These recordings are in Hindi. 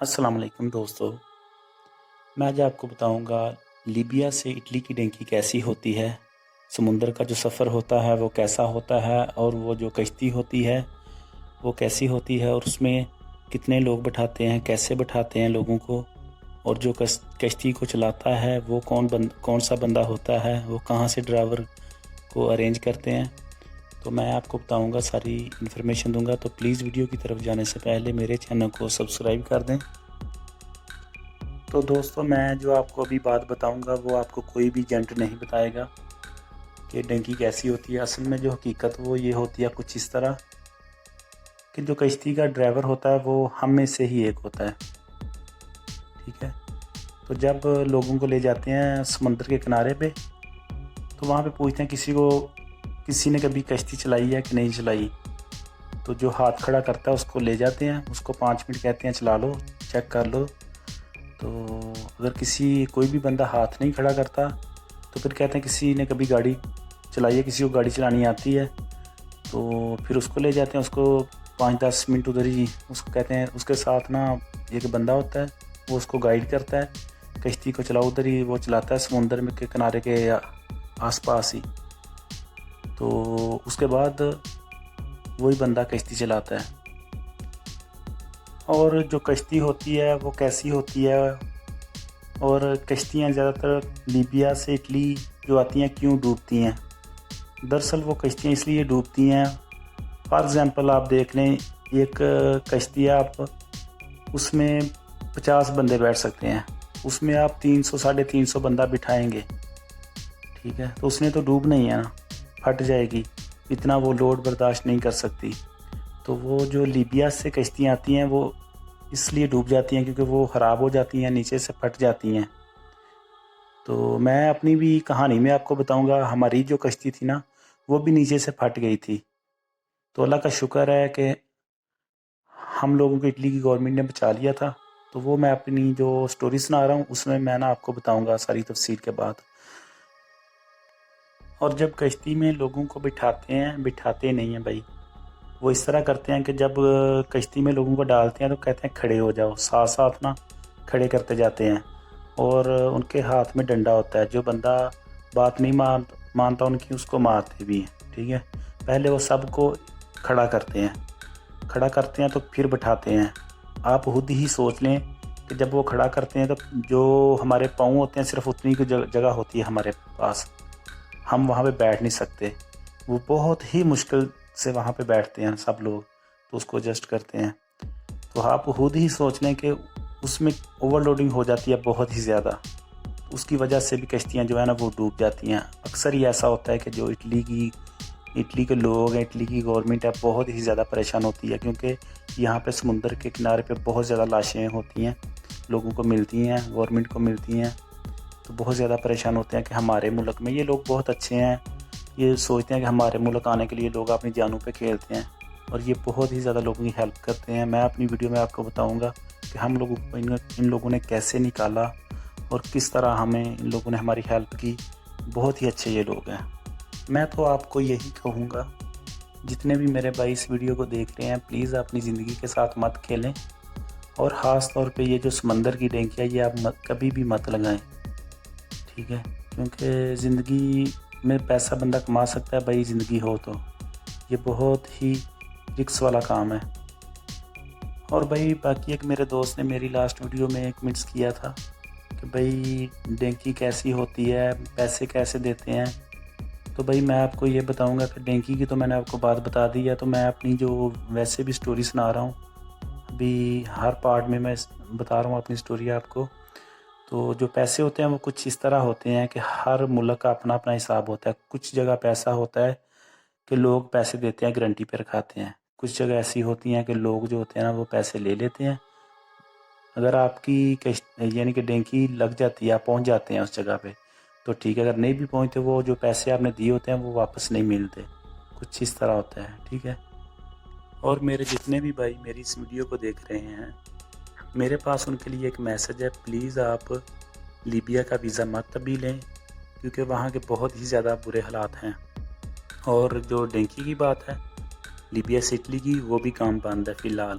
अस्सलाम वालेकुम दोस्तों। मैं आज आपको बताऊंगा लीबिया से इटली की डेंकी कैसी होती है, समुंदर का जो सफ़र होता है वो कैसा होता है और वो जो कश्ती होती है वो कैसी होती है और उसमें कितने लोग बिठाते हैं, कैसे बिठाते हैं लोगों को, और जो कश्ती को चलाता है वो कौन सा बंदा होता है, वो कहाँ से ड्राइवर को अरेंज करते हैं। तो मैं आपको बताऊंगा, सारी इन्फॉर्मेशन दूंगा। तो प्लीज़ वीडियो की तरफ जाने से पहले मेरे चैनल को सब्सक्राइब कर दें। तो दोस्तों, मैं जो आपको अभी बात बताऊंगा वो आपको कोई भी एजेंट नहीं बताएगा कि डेंकी कैसी होती है। असल में जो हकीकत वो ये होती है कुछ इस तरह कि जो कश्ती का ड्राइवर होता है वो हम में से ही एक होता है, ठीक है। तो जब लोगों को ले जाते हैं समंदर के किनारे पे, तो वहाँ पे पूछते हैं किसी ने कभी कश्ती चलाई है कि नहीं चलाई। तो जो हाथ खड़ा करता है उसको ले जाते हैं, उसको 5 मिनट कहते हैं चला लो, चेक कर लो। तो अगर कोई भी बंदा हाथ नहीं खड़ा करता तो फिर कहते हैं किसी ने कभी गाड़ी चलाई है, किसी को गाड़ी चलानी आती है। तो फिर उसको ले जाते हैं, उसको 5-10 मिनट उधर ही उसको कहते हैं, उसके साथ ना एक बंदा होता है, वो उसको गाइड करता है, कश्ती को चलाओ, उधर ही वो चलाता है समुंदर में के किनारे के आसपास ही। तो उसके बाद वही बंदा कश्ती चलाता है। और जो कश्ती होती है वो कैसी होती है, और कश्तियाँ ज़्यादातर लीबिया से इटली जो आती हैं क्यों डूबती हैं। दरअसल वो कश्तियाँ इसलिए डूबती हैं, फॉर एग्ज़ाम्पल आप देख लें, एक कश्ती है, आप उसमें 50 बंदे बैठ सकते हैं, उसमें आप 300-350 बंदा बिठाएंगे, ठीक है, तो उसने तो डूबना ही है ना, फट जाएगी, इतना वो लोड बर्दाश्त नहीं कर सकती। तो वो जो लीबिया से कश्तियाँ आती हैं वो इसलिए डूब जाती हैं क्योंकि वो ख़राब हो जाती हैं, नीचे से फट जाती हैं। तो मैं अपनी भी कहानी में आपको बताऊंगा, हमारी जो कश्ती थी ना वो भी नीचे से फट गई थी। तो अल्लाह का शुक्र है कि हम लोगों को इटली की गवर्नमेंट ने बचा लिया था। तो वो मैं अपनी जो स्टोरी सुना रहा हूँ उसमें मैं ना आपको बताऊंगा सारी तफसील के बाद। और जब कश्ती में लोगों को बिठाते नहीं हैं भाई, वो इस तरह करते हैं कि जब कश्ती में लोगों को डालते हैं तो कहते हैं खड़े हो जाओ, साथ साथ ना खड़े करते जाते हैं। और उनके हाथ में डंडा होता है, जो बंदा बात नहीं मानता उनकी उसको मारते भी हैं, ठीक है। पहले वो सबको खड़ा करते हैं तो फिर बैठाते हैं। आप खुद ही सोच लें कि जब वो खड़ा करते हैं तो जो हमारे पाँव होते हैं सिर्फ उतनी की जगह होती है हमारे पास, हम वहाँ पे बैठ नहीं सकते। वो बहुत ही मुश्किल से वहाँ पे बैठते हैं सब लोग, तो उसको एडजस्ट करते हैं। तो आप खुद ही सोच लें कि उसमें ओवरलोडिंग हो जाती है बहुत ही ज़्यादा, उसकी वजह से भी कश्तियाँ जो है ना वो डूब जाती हैं। अक्सर ही ऐसा होता है कि जो इटली के लोग हैं, इटली की गवर्नमेंट है, बहुत ही ज़्यादा परेशान होती है, क्योंकि यहाँ पे समुंदर के किनारे पे बहुत ज़्यादा लाशें होती हैं, लोगों को मिलती हैं, गवर्नमेंट को मिलती हैं। तो बहुत ज़्यादा परेशान होते हैं कि हमारे मुल्क में ये लोग बहुत अच्छे हैं, ये सोचते हैं कि हमारे मुल्क आने के लिए लोग अपनी जानों पे खेलते हैं, और ये बहुत ही ज़्यादा लोगों की हेल्प करते हैं। मैं अपनी वीडियो में आपको बताऊंगा कि हम लोगों को इन लोगों ने कैसे निकाला और किस तरह हमें इन लोगों ने हमारी हेल्प की। बहुत ही अच्छे ये लोग हैं। मैं तो आपको यही कहूँगा, जितने भी मेरे भाई इस वीडियो को देख रहे हैं, प्लीज़ अपनी ज़िंदगी के साथ मत खेलें, और ख़ास तौर पे ये जो समंदर की डेंकी है ये आप कभी भी मत लगाएं, ठीक है। क्योंकि ज़िंदगी में पैसा बंदा कमा सकता है भाई, ज़िंदगी हो तो ये बहुत ही रिस्क वाला काम है। और भाई बाकी एक मेरे दोस्त ने मेरी लास्ट वीडियो में एक कमेंट्स किया था कि भाई डेंकी कैसी होती है, पैसे कैसे देते हैं। तो भाई मैं आपको ये बताऊंगा कि डेंकी की तो मैंने आपको बात बता दी है, तो मैं अपनी जो वैसे भी स्टोरी सुना रहा हूँ, अभी हर पार्ट में मैं बता रहा हूँ अपनी स्टोरी आपको। तो जो पैसे होते हैं वो कुछ इस तरह होते हैं कि हर मुल्क का अपना अपना हिसाब होता है। कुछ जगह पैसा होता है कि लोग पैसे देते हैं, गारंटी पर रखाते हैं। कुछ जगह ऐसी होती हैं कि लोग जो होते हैं ना वो पैसे ले लेते हैं। अगर आपकी यानी कि डेंकी लग जाती है, आप पहुंच जाते हैं उस जगह पे तो ठीक है, अगर नहीं भी पहुंचते वो जो पैसे आपने दिए होते हैं वो वापस नहीं मिलते। कुछ इस तरह होता है, ठीक है। और मेरे जितने भी भाई मेरी इस वीडियो को देख रहे हैं, मेरे पास उनके लिए एक मैसेज है, प्लीज़ आप लीबिया का वीज़ा मत अभी लें, क्योंकि वहाँ के बहुत ही ज़्यादा बुरे हालात हैं। और जो डेंकी की बात है लीबिया से इटली की, वो भी काम बंद है फ़िलहाल।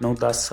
9-10